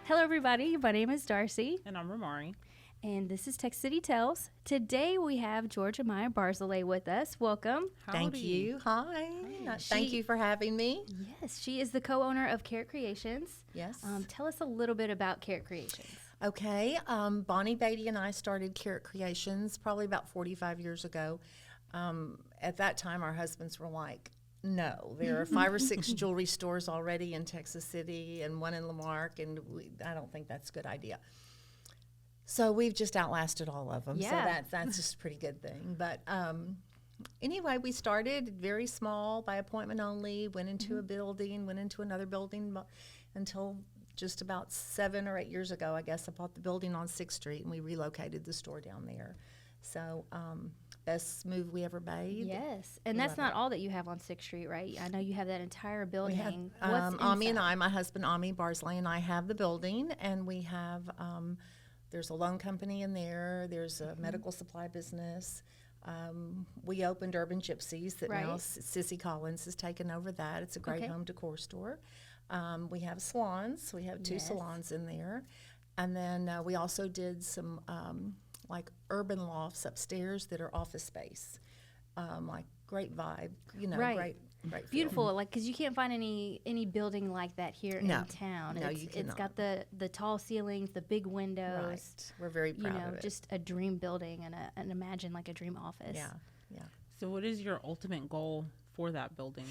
Hello, everybody. My name is Darcy, And I'm Ramari. and this is Tech City Tales. Today we have George and Meyer Barzilay with us. Welcome. Thank Howdy. you. Hi. Thank you for having me. Yes, she is the co-owner of Carrot Creations. Yes. Tell us a little bit about Carrot Creations. Okay. Bonnie Beatty and I started Carrot Creations probably about 45 years ago. At that time, our husbands were like, no, there are 5 or 6 jewelry stores already in Texas City and one in Lamarck, and I don't think that's a good idea. So we've just outlasted all of them. Yeah. So that's just a pretty good thing. But anyway, we started very small, by appointment only, went into a building, went into another building until just about 7 or 8 years ago, I guess. I bought the building on 6th Street, and we relocated the store down there. So best move we ever made. Yes, and We that's love not all that you have on 6th Street, right? I know you have that entire We building. have What's Ami and inside? I, my husband Ami Barzilay, and I have the building, and we have there's a loan company in there. There's a medical supply business. We opened Urban Gypsies that now Right. Sissy Collins has taken over that. It's a great Okay. home decor store. We have salons. We have 2 Yes. salons in there, and then we also did some like urban lofts upstairs that are office space. Like great vibe, Right. great feel. Beautiful, like because you can't find any building like that here No. in town. No, it's you it's got the tall ceilings, the big windows. Right. We're very You proud know, of it. just a dream building and imagine like a dream office. Yeah, yeah. So, what is your ultimate goal for that building?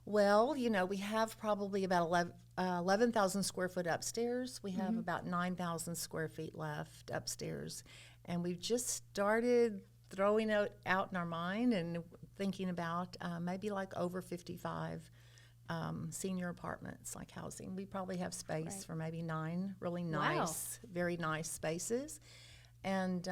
Well, we have probably about 11,000 square foot upstairs. We have about 9,000 square feet left upstairs. And we've just started throwing it out in our mind and thinking about maybe like over 55 senior apartments, like housing. We probably have space Right. for maybe 9 really Wow. nice, very nice spaces. And,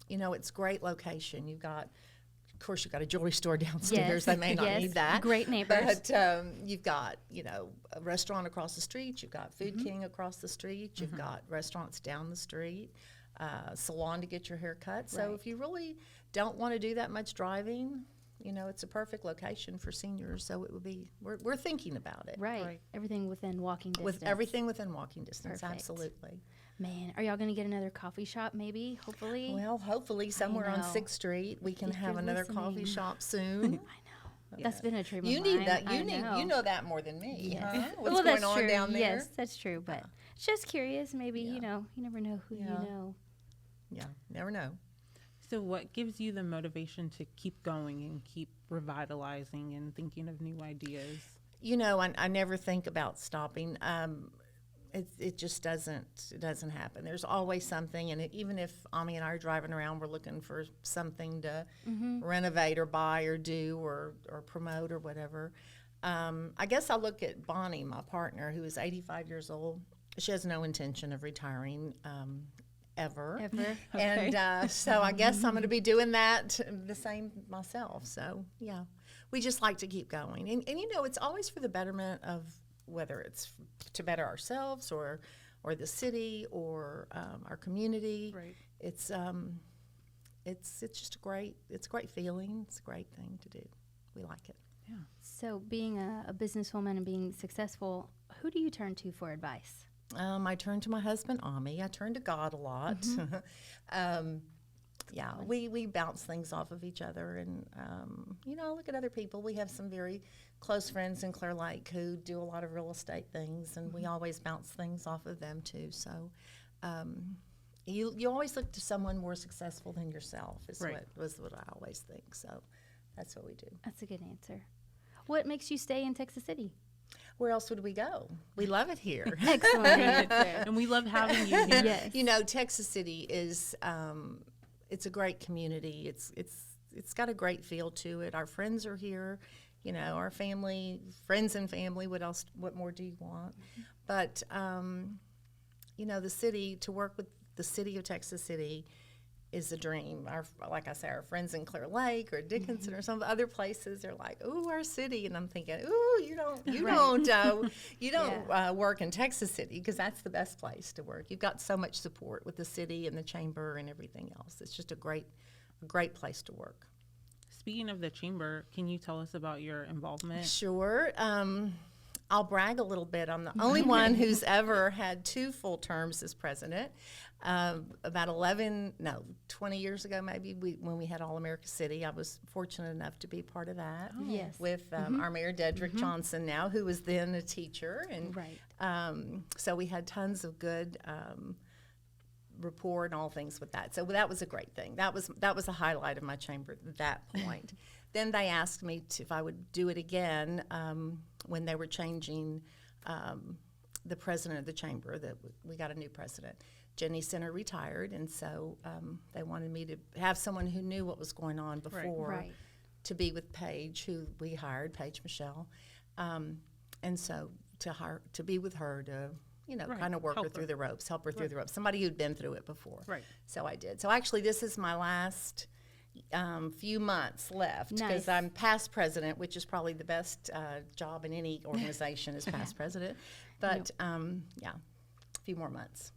it's great location. Of course, you've got a jewelry store downstairs. They may not yes. need that. Great neighbors. But you've got, a restaurant across the street. You've got Food King across the street. You've got restaurants down the street, salon to get your hair cut. So Right. if you really don't want to do that much driving, it's a perfect location for seniors. So it would be, we're thinking about it. Right. Right. Everything within walking distance. With everything within walking distance, Perfect. absolutely. Man, are y'all going to get another coffee shop maybe, hopefully? Well, hopefully somewhere on know. 6th Street we can If have you're another coffee listening. shop soon. I know. That's been a dream You of need mine. that. I You know that more than me. Yes. Huh? What's well, going that's on true. down there? Yes, that's true. But just curious, maybe, Yeah. you never know who you Yeah. know. Yeah, never know. So, what gives you the motivation to keep going and keep revitalizing and thinking of new ideas? I never think about stopping. It just doesn't happen. There's always something, and even if Ami and I are driving around, we're looking for something to renovate or buy or do or promote or whatever. I guess I look at Bonnie, my partner, who is 85 years old. She has no intention of retiring ever. Ever. And so I guess I'm going to be doing that the same myself. So, yeah, we just like to keep going. And it's always for the betterment of whether it's to better ourselves or the city or our community. Right. It's just a great feeling. It's a great thing to do. We like it. Yeah. So, being a businesswoman and being successful, who do you turn to for advice? I turn to my husband, Ami. I turn to God a lot. We bounce things off of each other. And, I look at other people. We have some very close friends in Clear Lake who do a lot of real estate things, and we always bounce things off of them, too. So you always look to someone more successful than yourself is Right. what I always think. So that's what we do. That's a good answer. What makes you stay in Texas City? Where else would we go? We love it here. Excellent answer. And we love having you here. Yes. Texas City is it's a great community. It's got a great feel to it. Our friends are here, our family, friends and family. What more do you want? But the city, to work with the city of Texas City is a dream. Like I say, our friends in Clear Lake or Dickinson or some other places, they're like, "Ooh, our city," and I'm thinking, "Ooh, you don't work in Texas City because that's the best place to work. You've got so much support with the city and the chamber and everything else. It's just a great place to work." Speaking of the chamber, can you tell us about your involvement? Sure. I'll brag a little bit. I'm the only one who's ever had 2 full terms as president. About 20 years ago, maybe, when we had All America City, I was fortunate enough to be part of that. Yes. With our Mayor, Dedrick Johnson now, who was then a teacher. And Right. so we had tons of good rapport and all things with that. So that was a great thing. That was a highlight of my chamber at that point. Then they asked me if I would do it again when they were changing the president of the chamber. That we got a new president. Jenny Center retired, and so they wanted me to have someone who knew what was going on before Right. to be with Paige, who we hired, Paige Michelle, and so to be with her to kind of work her through the ropes, help her through the ropes. Somebody who'd been through it before. Right. So I did. So actually, this is my last few months left because Nice. I'm past president, which is probably the best job in any organization is past president. But yeah, a few more months.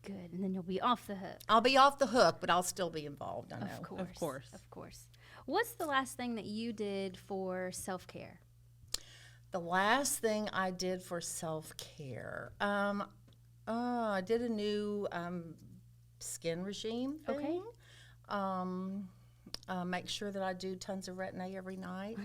Good. And then you'll be off the hook. I'll be off the hook, but I'll still be involved. I know. Of course. Of course. Of course. What's the last thing that you did for self-care? The last thing I did for self-care, I did a new skin regime thing. Okay. Make sure that I do tons of retin-A every night.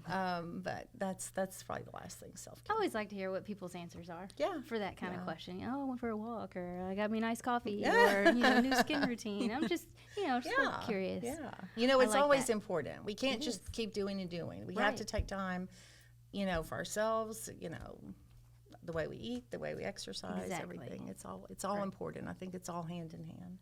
But that's probably the last thing, I self-care. always like to hear what people's answers are. Yeah. For that kind of Yeah. question. Oh, I went for a walk, or I got me a nice coffee, Yeah. or new skin routine. I'm just, just curious. Yeah. I It's like always that. important. We can't It just is. keep doing and doing. We Right. have to take time, for ourselves, the way we eat, the way we exercise, Exactly. everything. It's all Right. important. I think it's all hand in hand.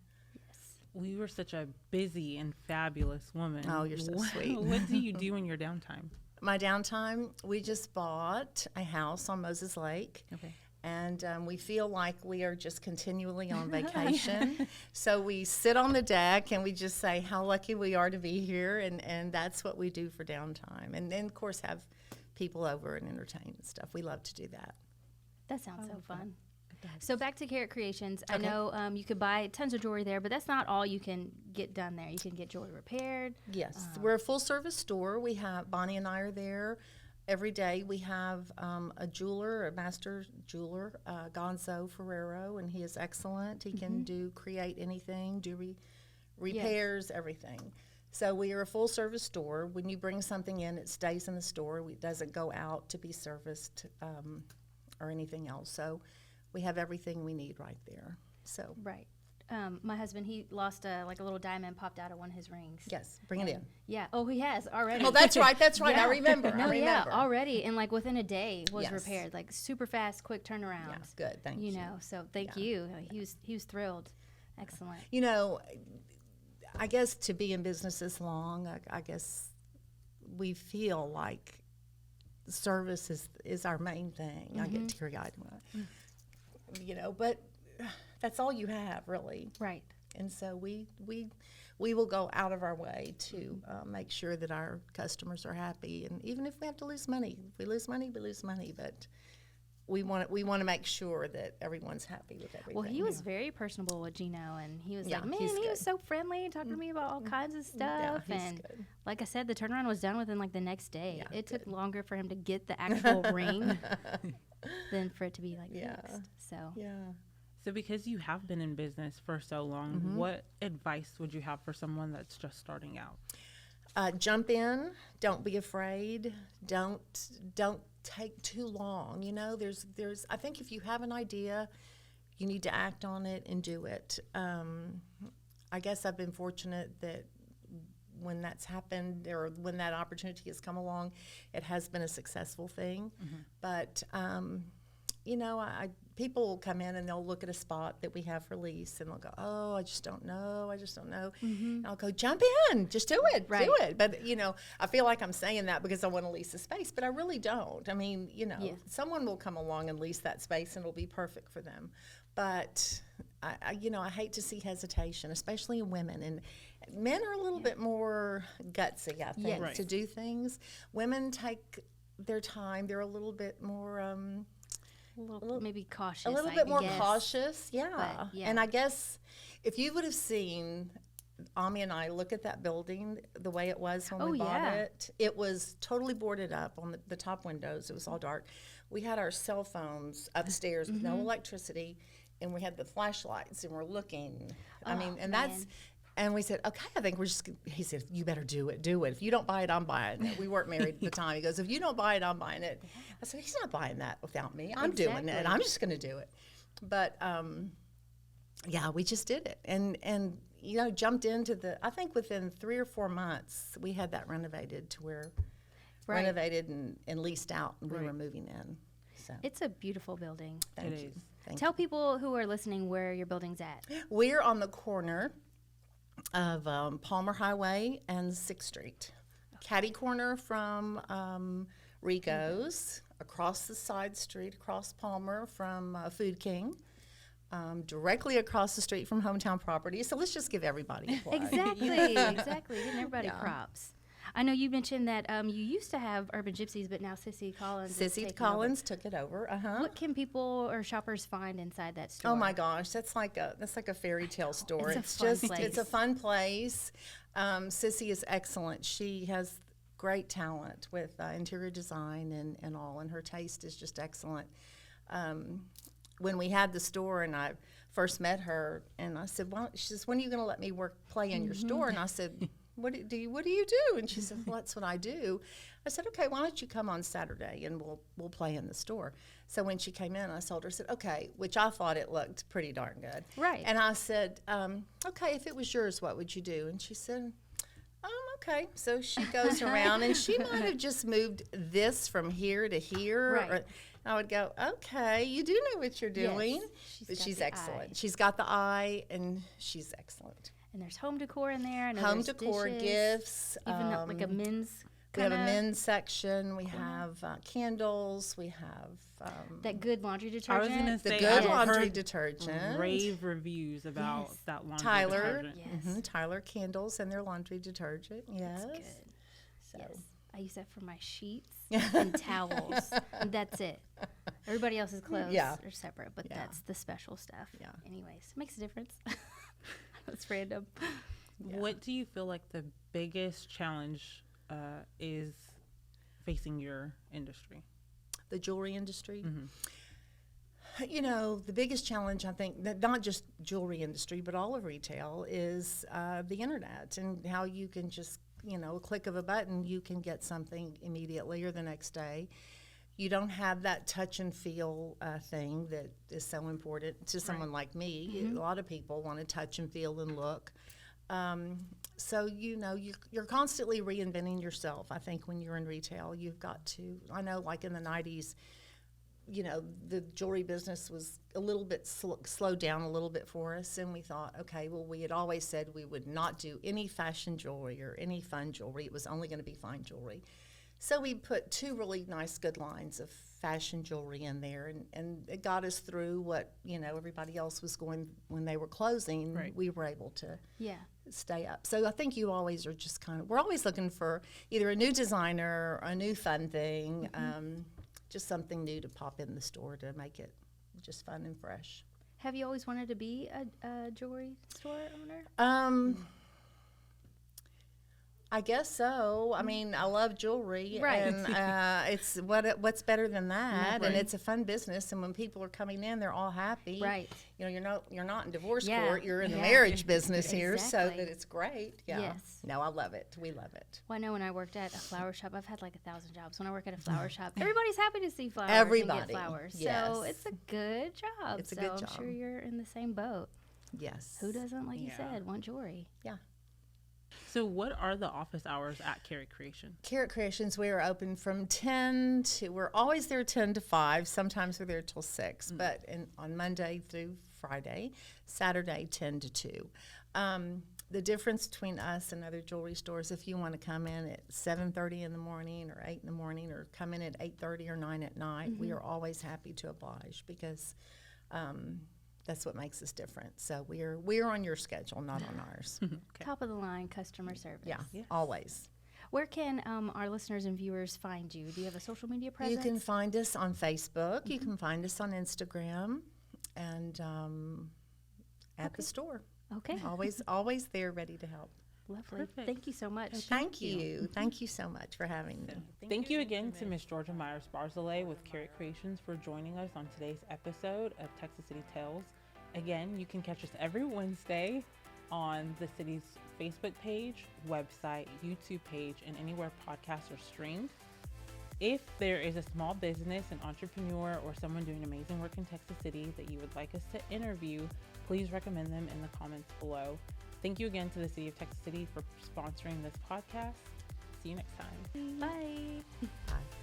We were such a busy and fabulous woman. Oh, you're so sweet. What do you do in your downtime? My downtime, we just bought a house on Moses Lake. Okay. And we feel like we are just continually on vacation. So we sit on the deck and we just say how lucky we are to be here. And that's what we do for downtime. And then, of course, have people over and entertain and stuff. We love to do that. That sounds so love that. fun. So back to Carrot Creations. I Okay. know you could buy tons of jewelry there, but that's not all you can get done there. You can get jewelry repaired. Yes, we're a full-service store. We have, Bonnie and I are there every day. We have a jeweler, a master jeweler, Gonzo Ferrero, and he is excellent. He can create anything, do repairs, everything. So we are a full-service store. When you bring something in, it stays in the store. It doesn't go out to be serviced or anything else. So we have everything we need right there. So Right. My husband, he lost a little diamond popped out of one of his rings. yes, bring it in. Yeah. Oh, he has already. Oh, that's right. That's right. Yeah. I remember. No, I remember. yeah, already, and within a day was Yes. repaired, super fast, quick turnaround. Yeah, good. Thank you. So thank Yeah. you. He was thrilled. Excellent. I guess to be in business this long, I guess we feel like service is our main thing. I get teary-eyed when but that's all you have, really. Right. And so we will go out of our way to make sure that our customers are happy. And even if we have to lose money, if we lose money, we lose money. But we want to make sure that everyone's happy with everything. Well, he was very personable with Gino, and he was Yeah, like, man, he's he was good. so friendly and talking to me about all kinds of Yeah, stuff. he's And good. like I said, the turnaround was done within the next day. Yeah, It took good. longer for him to get the actual ring than for it to be Yeah. fixed. So Yeah. So because you have been in business for so long, what advice would you have for someone that's just starting out? Jump in. Don't be afraid. Don't take too long. There's. I think if you have an idea, you need to act on it and do it. I guess I've been fortunate that when that's happened or when that opportunity has come along, it has been a successful thing. But people will come in and they'll look at a spot that we have for lease and they'll go, oh, I just don't know. And I'll go, jump in, just do it, Right. do it. But, I feel like I'm saying that because I want to lease the space, but I really don't. I mean, Yeah. someone will come along and lease that space and it'll be perfect for them. But, I hate to see hesitation, especially in women. And men are a little bit more gutsy, I think, Yes. Right. to do things. Women take their time. They're a little bit more... a little maybe cautious. a little I bit more guess. cautious, yeah. But, yeah. And I guess if you would have seen Ami and I look at that building the way it was when Oh, we bought yeah. it. It was totally boarded up on the top windows. It was all dark. We had our cell phones upstairs with no electricity, and we had the flashlights, and we're looking. I mean, and that's. man. And we said, okay, I think we're just. He said, you better do it. If you don't buy it, I'm buying it. We weren't married at the time. He goes, if you don't buy it, I'm buying it. I said, he's not buying that without me. I'm doing it. Exactly. I'm just going to do it. But yeah, we just did it, and jumped into the. I think within 3 or 4 months, we had that renovated to where Right. renovated and leased out, and we Right. were moving in. So It's a beautiful building. thank It you. is. Thank Tell people who are listening where your building's at. you. We're on the corner of Palmer Highway and 6th Street, catty corner from Rico's, across the side street, across Palmer from Food King. Directly across the street from Hometown Property. So let's just give everybody a plug. Exactly, exactly. Giving everybody Yeah. props. I know you mentioned that you used to have Urban Gypsies, but now Sissy Collins. is Sissy taking Collins took it over. Over. What can people or shoppers find inside that store? Oh my gosh, that's like a fairy tale store. It's a fun it's place. a fun place. Sissy is excellent. She has great talent with interior design and all, and her taste is just excellent. When we had the store and I first met her, and I said, "Well," she says, "When are you going to let me play in your store?" And I said, What do you do?" And she said, "Well, that's what I do." I said, "Okay, why don't you come on Saturday and we'll play in the store." So when she came in, I told her, I said, "Okay," which I thought it looked pretty darn good. Right. And I said, "Okay, if it was yours, what would you do?" And she said, "Okay." So she goes around, and she might have just moved this from here to here. Right. I would go, "Okay, you do know what you're doing." Yes, But got she's the excellent. eye. She's got the eye, and she's excellent. And there's home decor in there. I know Home there's decor, dishes, gifts. even like a men's. We have a kinda- men's section. We have candles. We have that good laundry I was detergent. gonna the say good I've laundry heard detergent. rave reviews about Yes. that laundry Tyler, detergent. Yes. Tyler candles and their laundry detergent. Yes. That's good. So Yes, I use that for my sheets and towels. And that's it. Everybody else's clothes Yeah. are separate, but Yeah. that's the special stuff. Yeah. Anyways, makes a difference. That's random. What do you feel like the biggest challenge is facing your industry? the jewelry industry. Mm-hmm. The biggest challenge, I think, that not just jewelry industry, but all of retail, is the internet and how you can just, a click of a button, you can get something immediately or the next day. You don't have that touch and feel thing that is so important to someone like me. Mm-hmm. A lot of people want to touch and feel and look. So, you're constantly reinventing yourself. I think when you're in retail, you've got to, I know like in the 90s, the jewelry business was a little bit slowed down a little bit for us. And we thought, okay, well, we had always said we would not do any fashion jewelry or any fun jewelry. It was only going to be fine jewelry. So we put 2 really nice, good lines of fashion jewelry in there, and it got us through what, everybody else was going when they were closing. Right. We were able to Yeah. stay up. So I think you always are just we're always looking for either a new designer, a new fun thing, just something new to pop in the store to make it just fun and fresh. Have you always wanted to be a jewelry store owner? I guess so. I mean, I love jewelry, Right. and it's what's better than that? Right. And it's a fun business. And when people are coming in, they're all happy. Right. You're not in divorce Yeah. court. You're in the Yeah. marriage business here, so Exactly. that it's great. Yeah. Yes. No, I love it. We love it. Well, I know when I worked at a flower shop, I've had like 1,000 jobs. When I work at a flower shop, everybody's happy to see flowers and Everybody, get flowers. So yes. it's a good job. It's a so good I'm job. sure you're in the same boat. Yes. Who doesn't, like you Yeah. said, want jewelry? Yeah. So what are the office hours at Carrot Creation? Carrot Creations, we are open from 10 to, we're always there 10 to 5. Sometimes we're there till 6, but on Monday through Friday, Saturday 10 to 2. The difference between us and other jewelry stores, if you want to come in at 7:30 in the morning or 8 in the morning or come in at 8:30 or 9 at night, we are always happy to oblige because that's what makes us different. So we're on your schedule, not on ours. Okay. Top of the line customer service. Yeah, Yes. always. Where can our listeners and viewers find you? Do you have a social media presence? You can find us on Facebook. You can find us on Instagram and at the store. Okay. Always there, ready to help. Lovely. Perfect. Thank you so much. Thank you. Thank you so much for having me. Thank you again to Miss Georgia Myers Barzilay with Carrot Creations for joining us on today's episode of Texas City Tales. Again, you can catch us every Wednesday on the city's Facebook page, website, YouTube page, and anywhere podcasts are streamed. If there is a small business, an entrepreneur, or someone doing amazing work in Texas City that you would like us to interview, please recommend them in the comments below. Thank you again to the City of Texas City for sponsoring this podcast. See you next time. Bye. Bye.